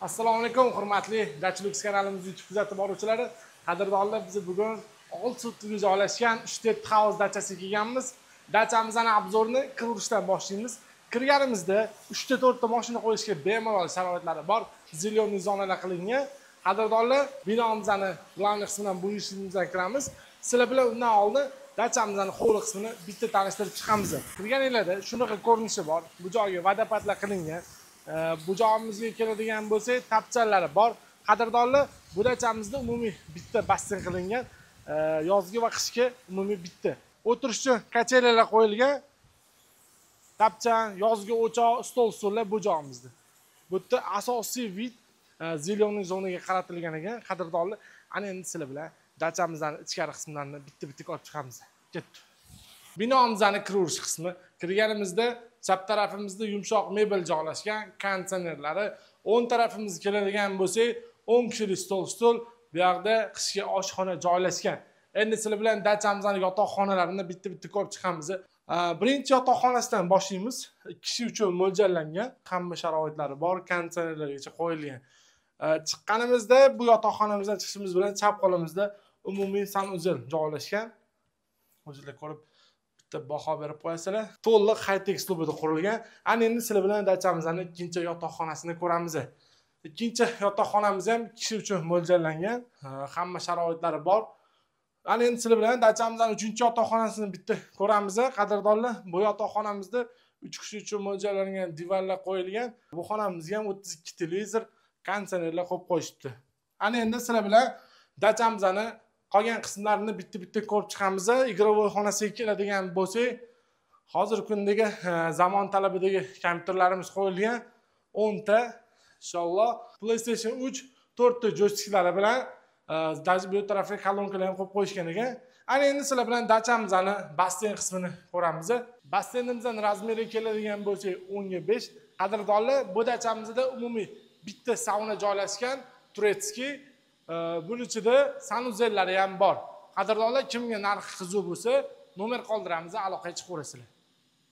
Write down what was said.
Assalomu alaykum, hurmatli Dachlux kanalimiz YouTube kuzatib boruvchilari. Qadrdonlar, biz bugun Olsuga joylashgan 3 house dachasiga kelganmiz. Dachamizning obzorini kirishdan boshlaymiz. Kirganimizda 3 ta mashina qo'yishga bemalol sharoitlari bor. Zilyon zonalar qilingan. Qadrdonlar, binomizning glavniy qismidan bu ishimizdan kiramiz. Sizlar bilan undan oldin dachamizning hovli qismini bitta tanishtirib chiqamiz. Kirganinglarda shunaqa ko'rinishi bor. Bu joyga vodopodlar qilingan. Bu joyimizga keladigan bo'lsak, tapchalari bor. Qadrdonlar, bu dachamizda umumiy bitta basseyn qilingan. Yozgi va qishki umumiy bitta. O'tirish uchun kachelalar qo'yilgan. Tapchan, yozgi o'choq, stol-stullar bu joyimizda. Bu yerda asosiy vid zilonning zonaga qaratilgan ekan. Qadrdonlar, ana endi sizlar bilan dachamizning ichkari qismlarini bitta-bitta ko'rib chiqamiz. Ketdi. Binomizning kirish qismi. Kirganimizda chap tarafimizda yumshoq mebel joylashgan, konditsionerlari, o'ng tarafimizga keladigan bo'lsak, 10 kishilik stol, bu yerda qishki oshxona joylashgan. Endi sizlar bilan dachamizning yotoqxonalarini bitta-bitta ko'rib chiqamiz. Birinchi yotoqxonasidan boshlaymiz. 2 kishi uchun mo'ljallangan, hamma sharoitlari bor, konditsionerlargacha qo'yilgan. Chiqqanimizda bu yotoqxonamizdan chiqishimiz bilan chap qo'limizda umumiy sanuzel joylashgan. O'zingizlar ko'rib baho berib qo'yasizlar. To'liq high-tech uslubida qurilgan. Ana endi sizlar bilan dachamizning ikkinchi yotoqxonasini ko'ramiz. Ikkinchi yotoqxonamiz ham kishi uchun mo'ljallangan. Hamma sharoitlari bor. Ana endi sizlar bilan dachamizning uchinchi yotoqxonasini bitta ko'ramiz. Qadrdonlar, bu yotoqxonamizda 3 kishi uchun mo'ljallangan divanlar qo'yilgan. Bu xonamizga ham 32 televizor, konditsionerlar qo'yib qo'yishibdi. Ana endi sizlar bilan dachamizning qolgan qismlarini bitta-bitta ko'rib chiqamiz. Igrovoy xonasiga keladigan bo'lsak, hozirgi kundagi zamon talabidagi kompyuterlarimiz qo'yilgan. 10 ta inshaalloh PlayStation 3 4 ta joystiklari bilan bu tarafga kolonkalar ham qo'yib qo'yishgan ekan. Ana endi sizlar bilan dachamizning basseyn qismini ko'ramiz. Basseynimizning razmeri keladigan bo'lsak 10 ga 5. Qadrdonlar, bu dachamizda umumiy bitta sauna joylashgan, turetskiy. Buning ichida sanuzellari ham bor. Qadrdonlar, kimga narxi qiziq bo'lsa, nomer qoldiramiz, aloqaga chiqaverasizlar.